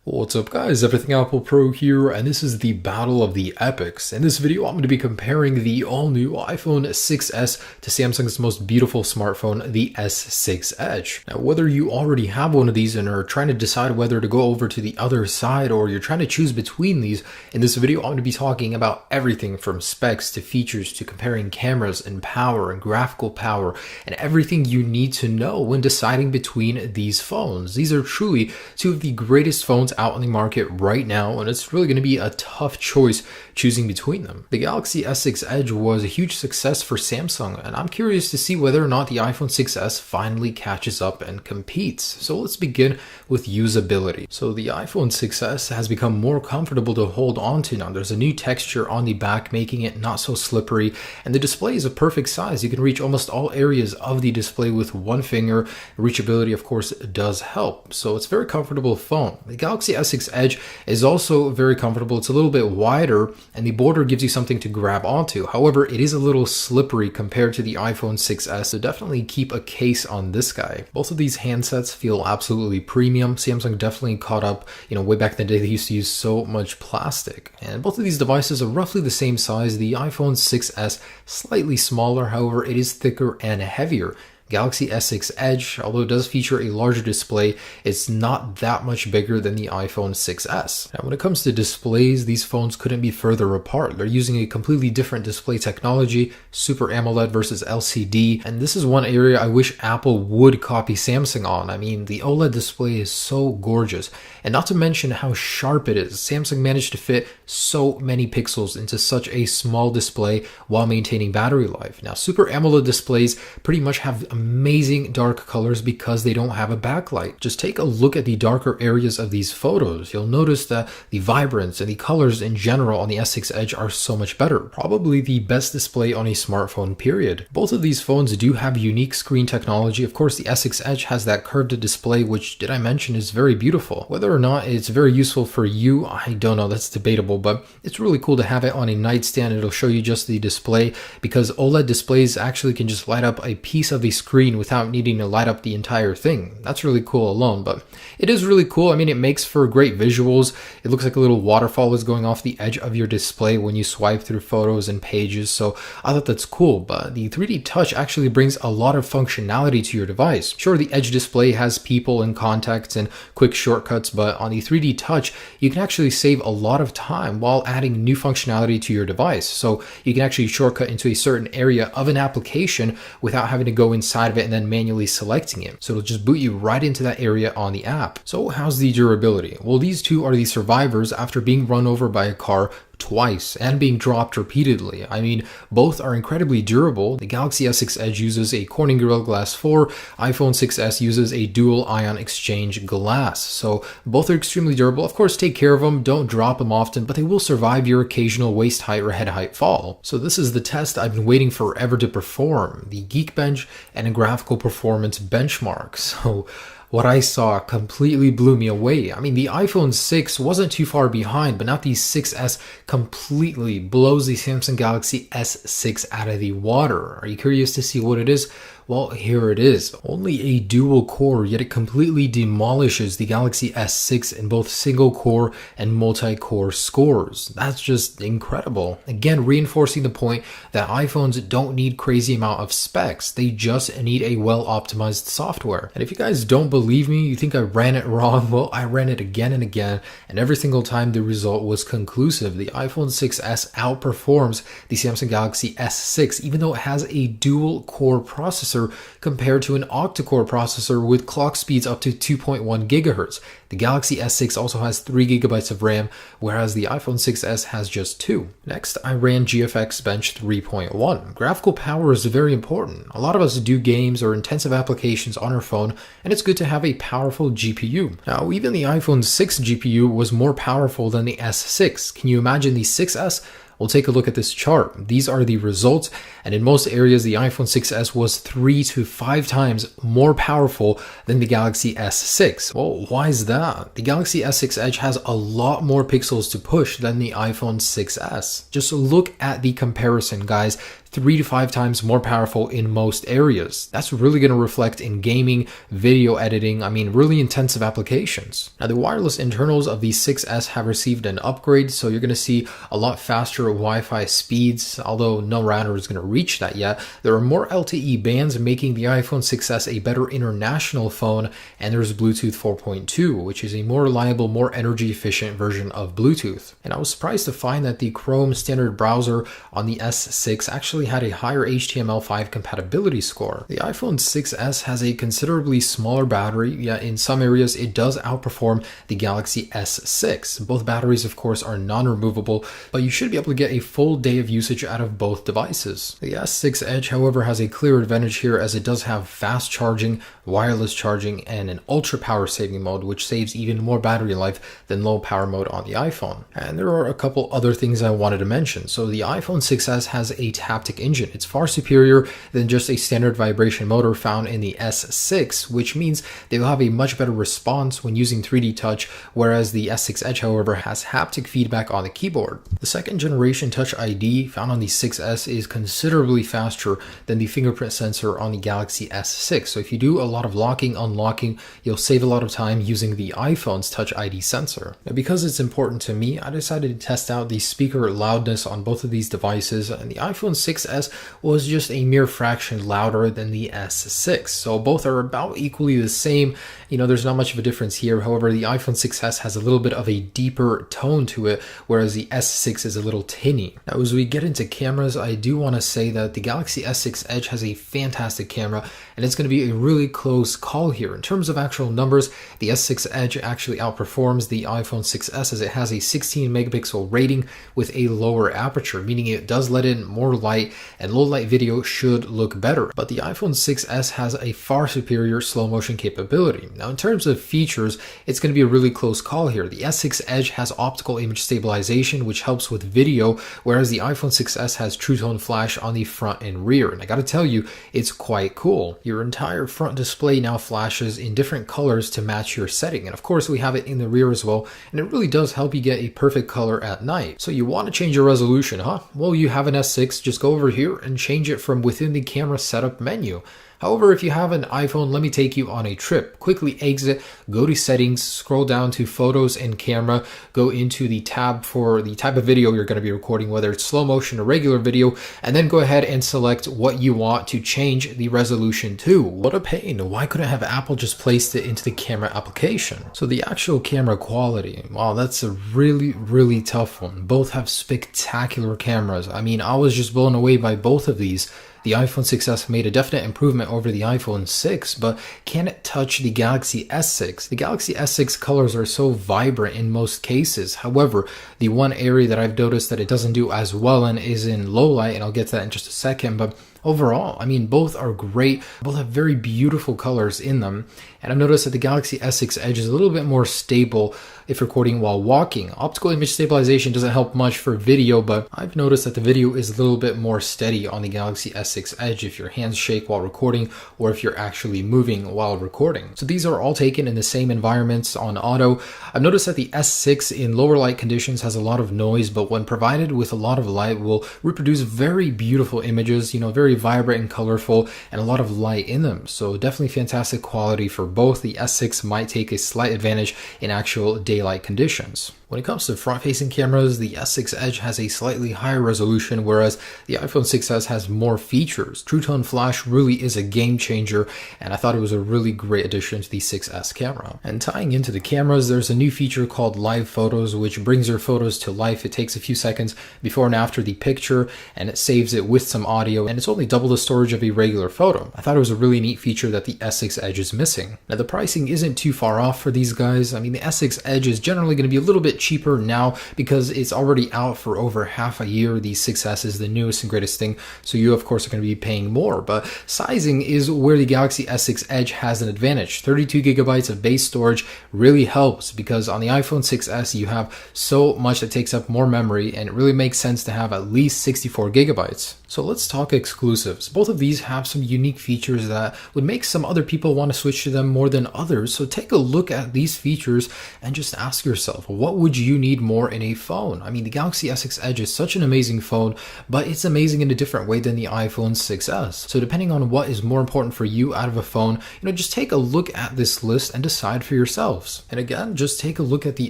What's up guys, EverythingApplePro here, and this is the Battle of the Epics. In this video, I'm going to be comparing the all-new iPhone 6s to Samsung's most beautiful smartphone, the S6 Edge. Now, whether you already have one of these and are trying to decide whether to go over to the other side or you're trying to choose between these, in this video, I'm going to be talking about everything from specs to features to comparing cameras and power and graphical power and everything you need to know when deciding between these phones. These are truly two of the greatest phones out on the market right now, and it's really going to be a tough choice choosing between them. The Galaxy S6 Edge was a huge success for Samsung, and I'm curious to see whether or not the iPhone 6s finally catches up and competes. So let's begin with usability. So the iPhone 6s has become more comfortable to hold on to now. There's a new texture on the back making it not so slippery, and the display is a perfect size. You can reach almost all areas of the display with one finger. Reachability, of course, does help. So it's a very comfortable phone. The Galaxy S6 Edge is also very comfortable. It's a little bit wider and the border gives you something to grab onto. However, it is a little slippery compared to the iPhone 6s, so definitely keep a case on this guy. Both of these handsets feel absolutely premium. Samsung definitely caught up, way back in the day they used to use so much plastic. And both of these devices are roughly the same size. The iPhone 6s slightly smaller, however, it is thicker and heavier. Galaxy S6 Edge, although it does feature a larger display, it's not that much bigger than the iPhone 6s. Now, when it comes to displays, these phones couldn't be further apart. They're using a completely different display technology, Super AMOLED versus LCD, and this is one area I wish Apple would copy Samsung on. I mean, the OLED display is so gorgeous, and not to mention how sharp it is. Samsung managed to fit so many pixels into such a small display while maintaining battery life. Now, Super AMOLED displays pretty much have amazing dark colors because they don't have a backlight. Just take a look at the darker areas of these photos. You'll notice that the vibrance and the colors in general on the S6 Edge are so much better. Probably the best display on a smartphone, period. Both of these phones do have unique screen technology. Of course, the S6 Edge has that curved display, which, did I mention, is very beautiful. Whether or not it's very useful for you, I don't know, that's debatable, but it's really cool to have it on a nightstand. It'll show you just the display because OLED displays actually can just light up a piece of the screen without needing to light up the entire thing. That's really cool alone, but it is really cool. I mean, it makes for great visuals. It looks like a little waterfall is going off the edge of your display when you swipe through photos and pages, so I thought that's cool. But the 3D touch actually brings a lot of functionality to your device. Sure, the Edge display has people and contacts and quick shortcuts, but on the 3D touch, you can actually save a lot of time while adding new functionality to your device. So you can actually shortcut into a certain area of an application without having to go inside of it and then manually selecting it. So it'll just boot you right into that area on the app. So how's the durability? Well, these two are the survivors after being run over by a car twice and being dropped repeatedly. I mean, both are incredibly durable. The Galaxy S6 Edge uses a Corning Gorilla Glass 4, iPhone 6s uses a dual ion exchange glass. So both are extremely durable. Of course, take care of them, don't drop them often, but they will survive your occasional waist height or head height fall. So this is the test I've been waiting forever to perform, the Geekbench and a graphical performance benchmark. So what I saw completely blew me away. I mean, the iPhone 6 wasn't too far behind, but now the 6s completely blows the Samsung Galaxy S6 out of the water. Are you curious to see what it is? Well, here it is. Only a dual core, yet it completely demolishes the Galaxy S6 in both single core and multi-core scores. That's just incredible. Again, reinforcing the point that iPhones don't need crazy amount of specs. They just need a well-optimized software. And if you guys don't believe me, you think I ran it wrong, well, I ran it again and again, and every single time the result was conclusive. The iPhone 6s outperforms the Samsung Galaxy S6, even though it has a dual core processor compared to an octa-core processor with clock speeds up to 2.1 gigahertz. The Galaxy S6 also has 3 gigabytes of RAM, whereas the iPhone 6s has just 2. Next, I ran GFX Bench 3.1. Graphical power is very important. A lot of us do games or intensive applications on our phone, and it's good to have a powerful GPU. Now, even the iPhone 6 GPU was more powerful than the S6. Can you imagine the 6s? We'll take a look at this chart. These are the results, and in most areas, the iPhone 6s was 3 to 5 times more powerful than the Galaxy S6. Well, why is that? The Galaxy S6 Edge has a lot more pixels to push than the iPhone 6s. Just look at the comparison, guys. 3 to 5 times more powerful in most areas. That's really going to reflect in gaming, video editing, really intensive applications. Now, the wireless internals of the 6S have received an upgrade, so you're going to see a lot faster Wi-Fi speeds, although no router is going to reach that yet. There are more LTE bands, making the iPhone 6S a better international phone, and there's Bluetooth 4.2, which is a more reliable, more energy efficient version of Bluetooth. And I was surprised to find that the Chrome standard browser on the S6 actually had a higher HTML5 compatibility score. The iPhone 6S has a considerably smaller battery, yet in some areas it does outperform the Galaxy S6. Both batteries, of course, are non-removable, but you should be able to get a full day of usage out of both devices. The S6 Edge, however, has a clear advantage here, as it does have fast charging, wireless charging, and an ultra power saving mode, which saves even more battery life than low power mode on the iPhone. And there are a couple other things I wanted to mention. So the iPhone 6S has a haptic engine. It's far superior than just a standard vibration motor found in the S6, which means they will have a much better response when using 3D touch, whereas the S6 Edge, however, has haptic feedback on the keyboard. The second generation Touch ID found on the 6S is considerably faster than the fingerprint sensor on the Galaxy S6. So if you do a lot of locking, unlocking, you'll save a lot of time using the iPhone's Touch ID sensor. Now, because it's important to me, I decided to test out the speaker loudness on both of these devices, and the iPhone 6S was just a mere fraction louder than the S6. So both are about equally the same. There's not much of a difference here. However, the iPhone 6S has a little bit of a deeper tone to it, whereas the S6 is a little tinny. Now, as we get into cameras, I do want to say that the Galaxy S6 Edge has a fantastic camera, and it's going to be a really close call here. In terms of actual numbers, the S6 Edge actually outperforms the iPhone 6S, as it has a 16 megapixel rating with a lower aperture, meaning it does let in more light, and low light video should look better. But the iPhone 6S has a far superior slow motion capability. Now, in terms of features, it's going to be a really close call here. The S6 Edge has optical image stabilization, which helps with video, whereas the iPhone 6S has True Tone Flash on the front and rear. And I gotta tell you, it's quite cool. Your entire front display now flashes in different colors to match your setting. And of course, we have it in the rear as well, and it really does help you get a perfect color at night. So you want to change your resolution, huh? Well, you have an S6, just go over here and change it from within the camera setup menu. However, if you have an iPhone, let me take you on a trip. Quickly exit, go to settings, scroll down to photos and camera, go into the tab for the type of video you're going to be recording, whether it's slow motion or regular video, and then go ahead and select what you want to change the resolution to. What a pain. Why couldn't have Apple just placed it into the camera application? So the actual camera quality, wow, that's a really tough one. Both have spectacular cameras. I was just blown away by both of these. The iPhone 6S made a definite improvement over the iPhone 6, but can it touch the Galaxy S6? The Galaxy S6 colors are so vibrant in most cases. However, the one area that I've noticed that it doesn't do as well in is in low light, and I'll get to that in just a second, but overall, both are great. Both have very beautiful colors in them. And I've noticed that the Galaxy S6 Edge is a little bit more stable if recording while walking. Optical image stabilization doesn't help much for video, but I've noticed that the video is a little bit more steady on the Galaxy S6 Edge if your hands shake while recording or if you're actually moving while recording. So these are all taken in the same environments on auto. I've noticed that the S6 in lower light conditions has a lot of noise, but when provided with a lot of light will reproduce very beautiful images, very vibrant and colorful, and a lot of light in them. So definitely fantastic quality for both. The S6 might take a slight advantage in actual daylight conditions. When it comes to front-facing cameras, the S6 Edge has a slightly higher resolution, whereas the iPhone 6S has more features. True Tone Flash really is a game changer, and I thought it was a really great addition to the 6S camera. And tying into the cameras, there's a new feature called Live Photos, which brings your photos to life. It takes a few seconds before and after the picture, and it saves it with some audio, and it's only double the storage of a regular photo. I thought it was a really neat feature that the S6 Edge is missing. Now, the pricing isn't too far off for these guys. The S6 Edge is generally going to be a little bit cheaper now because it's already out for over half a year. The 6S is the newest and greatest thing, so you of course are going to be paying more, but sizing is where the Galaxy S6 Edge has an advantage. 32 gigabytes of base storage really helps because on the iPhone 6S you have so much that takes up more memory, and it really makes sense to have at least 64 gigabytes. So let's talk exclusives. Both of these have some unique features that would make some other people want to switch to them more than others. So take a look at these features and just ask yourself, what would would you need more in a phone? I mean, the Galaxy S6 Edge is such an amazing phone, but it's amazing in a different way than the iPhone 6s. So depending on what is more important for you out of a phone, just take a look at this list and decide for yourselves. And again, just take a look at the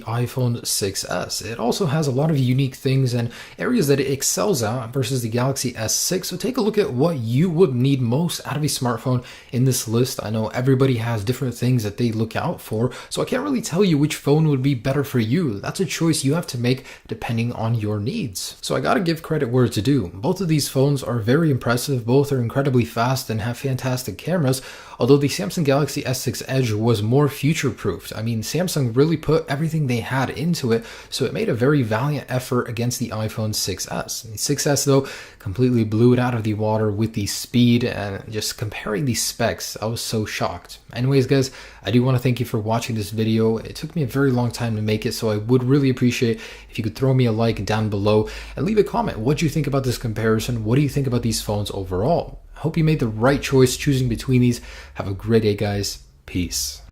iPhone 6s. It also has a lot of unique things and areas that it excels at versus the Galaxy S6. So take a look at what you would need most out of a smartphone in this list. I know everybody has different things that they look out for, so I can't really tell you which phone would be better for you. That's a choice you have to make depending on your needs. So I gotta give credit where it's due. Both of these phones are very impressive. Both are incredibly fast and have fantastic cameras, although the Samsung Galaxy S6 Edge was more future-proofed. I mean, Samsung really put everything they had into it, so it made a very valiant effort against the iPhone 6s. The 6s, though, completely blew it out of the water with the speed, and just comparing the specs, I was so shocked. Anyways, guys, I do want to thank you for watching this video. It took me a very long time to make it, so I would really appreciate if you could throw me a like down below and leave a comment. What do you think about this comparison? What do you think about these phones overall? I hope you made the right choice choosing between these. Have a great day, guys. Peace.